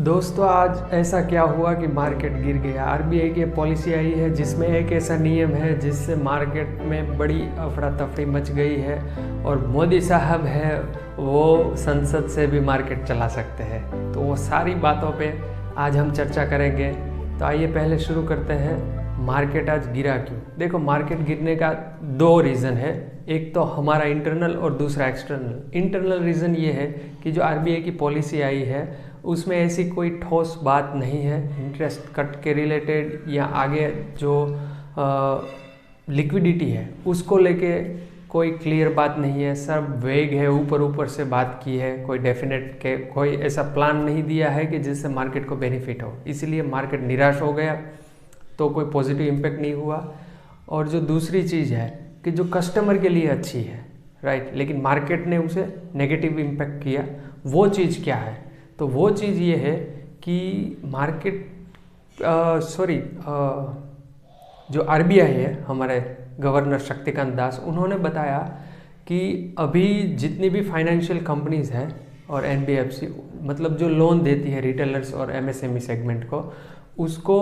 दोस्तों आज ऐसा क्या हुआ कि मार्केट गिर गया। आरबीआई की पॉलिसी आई है जिसमें एक ऐसा नियम है जिससे मार्केट में बड़ी अफरा तफरी मच गई है और मोदी साहब है वो संसद से भी मार्केट चला सकते हैं। तो वो सारी बातों पे आज हम चर्चा करेंगे। तो आइए पहले शुरू करते हैं, मार्केट आज गिरा क्यों। देखो, मार्केट गिरने का दो रीज़न है, एक तो हमारा इंटरनल और दूसरा एक्सटर्नल। इंटरनल रीज़न ये है कि जो आरबीआई की पॉलिसी आई है उसमें ऐसी कोई ठोस बात नहीं है इंटरेस्ट कट के रिलेटेड या आगे जो लिक्विडिटी है उसको लेके कोई क्लियर बात नहीं है। सब वेग है, ऊपर ऊपर से बात की है, कोई डेफिनेट के कोई ऐसा प्लान नहीं दिया है कि जिससे मार्केट को बेनिफिट हो। इसीलिए मार्केट निराश हो गया, तो कोई पॉजिटिव इम्पैक्ट नहीं हुआ। और जो दूसरी चीज़ है कि जो कस्टमर के लिए अच्छी है, राइट, लेकिन मार्केट ने उसे नेगेटिव इम्पैक्ट किया, वो चीज़ क्या है? तो वो चीज़ ये है कि मार्केट जो आरबीआई है, हमारे गवर्नर शक्तिकांत दास, उन्होंने बताया कि अभी जितनी भी फाइनेंशियल कंपनीज़ हैं और एनबीएफसी मतलब जो लोन देती है रिटेलर्स और एमएसएमई सेगमेंट को, उसको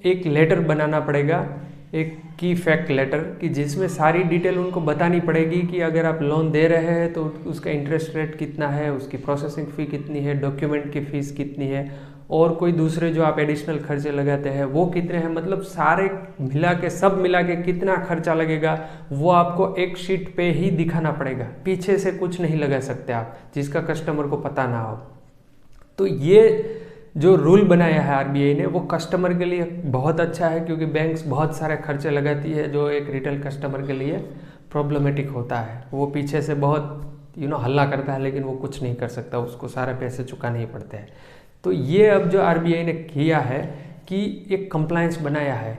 एक लेटर बनाना पड़ेगा, एक की फैक्ट लेटर, कि जिसमें सारी डिटेल उनको बतानी पड़ेगी कि अगर आप लोन दे रहे हैं तो उसका इंटरेस्ट रेट कितना है, उसकी प्रोसेसिंग फ़ी कितनी है, डॉक्यूमेंट की फ़ीस कितनी है, और कोई दूसरे जो आप एडिशनल खर्चे लगाते हैं वो कितने हैं। मतलब सारे सब मिला के कितना खर्चा लगेगा वो आपको एक शीट पे ही दिखाना पड़ेगा, पीछे से कुछ नहीं लगा सकते आप जिसका कस्टमर को पता ना हो। तो ये जो रूल बनाया है आरबीआई ने वो कस्टमर के लिए बहुत अच्छा है, क्योंकि बैंक्स बहुत सारे खर्चे लगाती है जो एक रिटेल कस्टमर के लिए प्रॉब्लमेटिक होता है। वो पीछे से बहुत हल्ला करता है लेकिन वो कुछ नहीं कर सकता, उसको सारे पैसे चुकाने ही पड़ते हैं। तो ये अब जो आरबीआई ने किया है कि एक कंप्लायंस बनाया है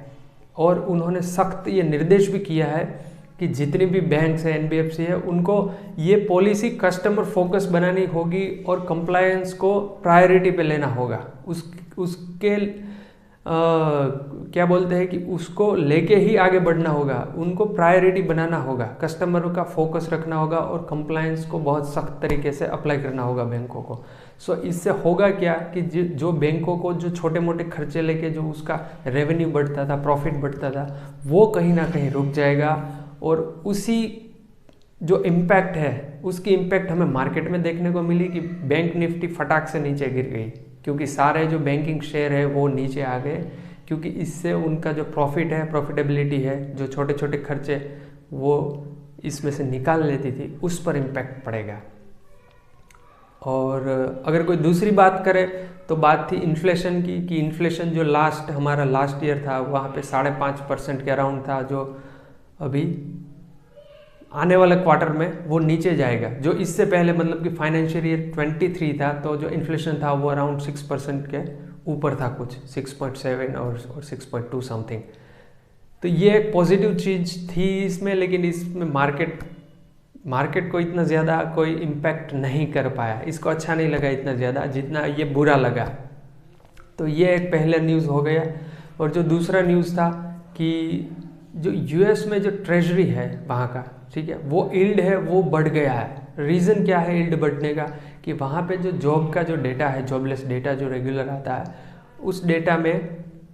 और उन्होंने सख्त ये निर्देश भी किया है कि जितने भी बैंक्स हैं, एनबीएफसी है, उनको ये पॉलिसी कस्टमर फोकस बनानी होगी और कंप्लायंस को प्रायोरिटी पे लेना होगा। उसके क्या बोलते हैं कि उसको लेके ही आगे बढ़ना होगा, उनको प्रायोरिटी बनाना होगा, कस्टमरों का फोकस रखना होगा और कंप्लायंस को बहुत सख्त तरीके से अप्लाई करना होगा बैंकों को। इससे होगा क्या कि जो बैंकों को जो छोटे मोटे खर्चे लेके जो उसका रेवेन्यू बढ़ता था, प्रॉफिट बढ़ता था, वो कहीं ना कहीं रुक जाएगा और उसी जो इम्पैक्ट है उसकी इम्पैक्ट हमें मार्केट में देखने को मिली कि बैंक निफ्टी फटाक से नीचे गिर गई, क्योंकि सारे जो बैंकिंग शेयर है वो नीचे आ गए, क्योंकि इससे उनका जो प्रॉफिट है, प्रॉफिटेबिलिटी है, जो छोटे छोटे खर्चे वो इसमें से निकाल लेती थी, उस पर इम्पैक्ट पड़ेगा। और अगर कोई दूसरी बात करे तो बात थी इन्फ्लेशन की, कि इन्फ्लेशन जो हमारा लास्ट ईयर था वहाँ पे 5.5% के अराउंड था, जो अभी आने वाले क्वार्टर में वो नीचे जाएगा। जो इससे पहले मतलब कि फाइनेंशियल ईयर 23 था तो जो इन्फ्लेशन था वो अराउंड 6% के ऊपर था, कुछ 6.7 और 6.2 समथिंग। तो ये एक पॉजिटिव चीज़ थी इसमें, लेकिन इसमें मार्केट को इतना ज़्यादा कोई इम्पैक्ट नहीं कर पाया, इसको अच्छा नहीं लगा इतना ज़्यादा जितना ये बुरा लगा। तो ये एक पहला न्यूज़ हो गया। और जो दूसरा न्यूज़ था कि जो यूएस में जो ट्रेजरी है वहाँ का, ठीक है, वो यील्ड है वो बढ़ गया है। रीज़न क्या है यील्ड बढ़ने का? कि वहाँ पे जो जॉब का जो डेटा है, जॉबलेस डेटा जो रेगुलर आता है, उस डेटा में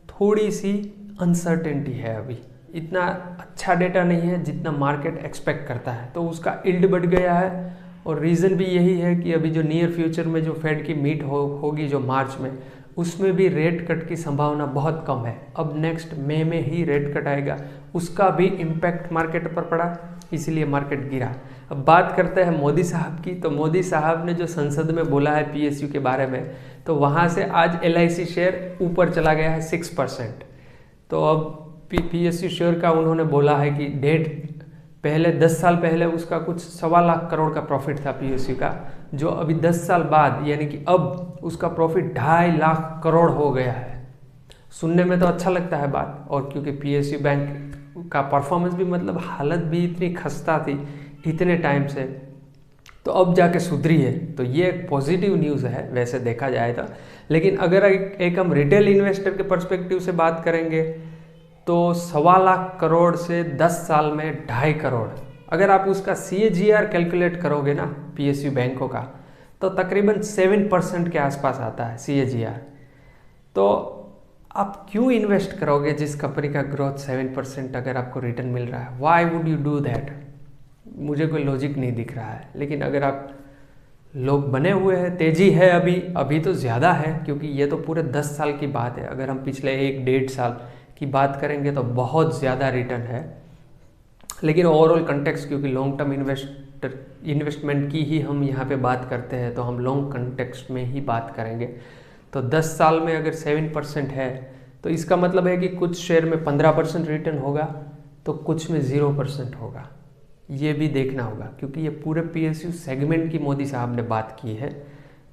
थोड़ी सी अनसर्टेनिटी है। अभी इतना अच्छा डेटा नहीं है जितना मार्केट एक्सपेक्ट करता है, तो उसका यील्ड बढ़ गया है। और रीज़न भी यही है कि अभी जो नियर फ्यूचर में जो फेड की मीट होगी जो मार्च में, उसमें भी रेट कट की संभावना बहुत कम है। अब नेक्स्ट मई में ही रेट कट आएगा, उसका भी इम्पैक्ट मार्केट पर पड़ा, इसलिए मार्केट गिरा। अब बात करते हैं मोदी साहब की। तो मोदी साहब ने जो संसद में बोला है पीएसयू के बारे में, तो वहाँ से आज एलआईसी शेयर ऊपर चला गया है 6%। तो अब पीएसयू शेयर का उन्होंने बोला है कि पहले 10 साल पहले उसका कुछ 1.25 लाख करोड़ का प्रॉफिट था पीएसयू का, जो अभी 10 साल बाद यानी कि अब उसका प्रॉफिट 2.5 लाख करोड़ हो गया है। सुनने में तो अच्छा लगता है बात, और क्योंकि पीएसयू बैंक का परफॉर्मेंस भी मतलब हालत भी इतनी खस्ता थी इतने टाइम से, तो अब जाके सुधरी है। तो ये एक पॉजिटिव न्यूज़ है वैसे देखा जाए तो। लेकिन अगर एक हम रिटेल इन्वेस्टर के पर्सपेक्टिव से बात करेंगे तो 1.25 लाख करोड़ से 10 साल में 2.5 करोड़, अगर आप उसका CAGR कैलकुलेट करोगे ना पीएसयू बैंकों का, तो तकरीबन 7% के आसपास आता है CAGR। तो आप क्यों इन्वेस्ट करोगे जिस कंपनी का ग्रोथ 7% अगर आपको रिटर्न मिल रहा है? Why would you do that? मुझे कोई लॉजिक नहीं दिख रहा है। लेकिन अगर आप लोग बने हुए हैं, तेज़ी है अभी तो ज़्यादा है, क्योंकि ये तो पूरे 10 साल की बात है। अगर हम पिछले 1-1.5 साल की बात करेंगे तो बहुत ज़्यादा रिटर्न है। लेकिन ओवरऑल कंटेक्स्ट, क्योंकि लॉन्ग टर्म इन्वेस्टमेंट की ही हम यहाँ पे बात करते हैं, तो हम लॉन्ग कंटेक्स्ट में ही बात करेंगे। तो 10 साल में अगर 7% है तो इसका मतलब है कि कुछ शेयर में 15% रिटर्न होगा तो कुछ में 0% होगा। ये भी देखना होगा, क्योंकि ये पूरे PSU सेगमेंट की मोदी साहब ने बात की है,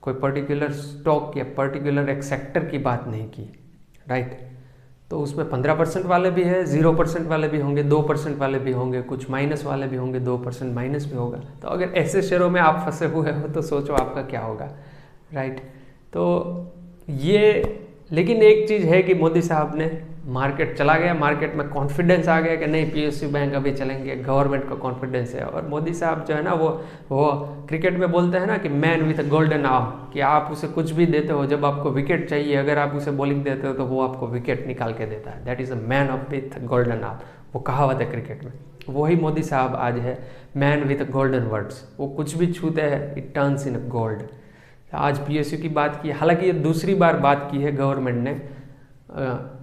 कोई पर्टिकुलर स्टॉक या पर्टिकुलर एक सेक्टर की बात नहीं की, राइट। तो उसमें 15% वाले भी है, 0% वाले भी होंगे, 2% वाले भी होंगे, कुछ माइनस वाले भी होंगे, 2% माइनस भी होगा। तो अगर ऐसे शेयरों में आप फंसे हुए हो तो सोचो आपका क्या होगा, राइट। तो ये, लेकिन एक चीज़ है कि मोदी साहब ने मार्केट चला गया, मार्केट में कॉन्फिडेंस आ गया कि नहीं PSU बैंक अभी चलेंगे, गवर्नमेंट का कॉन्फिडेंस है। और मोदी साहब जो है ना वो क्रिकेट में बोलते हैं ना कि man with a golden arm, कि आप उसे कुछ भी देते हो, जब आपको विकेट चाहिए अगर आप उसे बॉलिंग देते हो तो वो आपको विकेट निकाल के देता है। That is a man of with golden arm, वो कहावत है क्रिकेट में। वही मोदी साहब आज है, man with a golden words. वो कुछ भी छूते हैं इट टर्न्स इन गोल्ड। आज PSU की बात की, हालांकि ये दूसरी बार बात की है गवर्नमेंट ने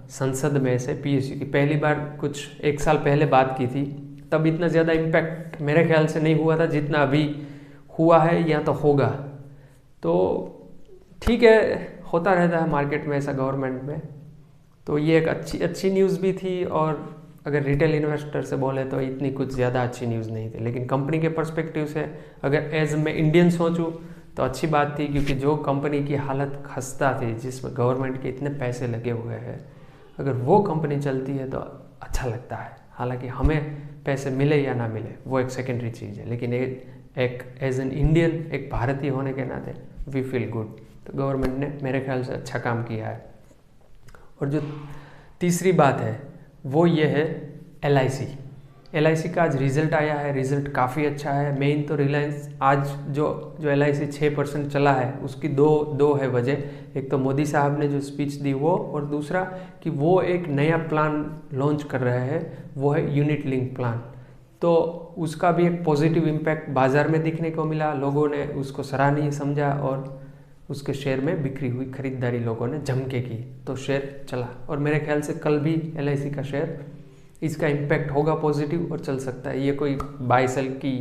संसद में से PSU की। पहली बार कुछ 1 साल पहले बात की थी, तब इतना ज़्यादा इम्पैक्ट मेरे ख्याल से नहीं हुआ था जितना अभी हुआ है या तो होगा। तो ठीक है, होता रहता है मार्केट में ऐसा गवर्नमेंट में। तो ये एक अच्छी न्यूज़ भी थी, और अगर रिटेल इन्वेस्टर से बोले तो इतनी कुछ ज़्यादा अच्छी न्यूज़ नहीं थी। लेकिन कंपनी के पर्सपेक्टिव से अगर एज मैं इंडियन सोचूं तो अच्छी बात थी, क्योंकि जो कंपनी की हालत खस्ता थी, जिसमें गवर्नमेंट के इतने पैसे लगे हुए हैं, अगर वो कंपनी चलती है तो अच्छा लगता है। हालांकि हमें पैसे मिले या ना मिले वो एक सेकेंडरी चीज़ है, लेकिन एक एज एन इंडियन, एक भारतीय होने के नाते वी फील गुड। तो गवर्नमेंट ने मेरे ख्याल से अच्छा काम किया है। और जो तीसरी बात है वो ये है LIC का आज रिज़ल्ट आया है, रिज़ल्ट काफ़ी अच्छा है। मेन तो रिलायंस आज जो LIC 6% चला है उसकी दो है वजह। एक तो मोदी साहब ने जो स्पीच दी वो, और दूसरा कि वो एक नया प्लान लॉन्च कर रहे हैं, वो है यूनिट लिंक प्लान। तो उसका भी एक पॉजिटिव इम्पैक्ट बाज़ार में दिखने को मिला, लोगों ने उसको सराहनीय समझा और उसके शेयर में बिक्री हुई, खरीदारी लोगों ने जम के की, तो शेयर चला। और मेरे ख्याल से कल भी LIC का शेयर, इसका इम्पैक्ट होगा पॉजिटिव और चल सकता है। ये कोई बाय सेल की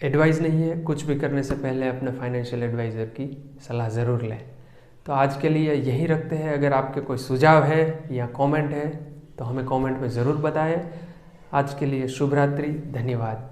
एडवाइस नहीं है, कुछ भी करने से पहले अपने फाइनेंशियल एडवाइज़र की सलाह ज़रूर लें। तो आज के लिए यही रखते हैं। अगर आपके कोई सुझाव है या कमेंट है तो हमें कमेंट में ज़रूर बताएं। आज के लिए शुभ रात्रि, धन्यवाद।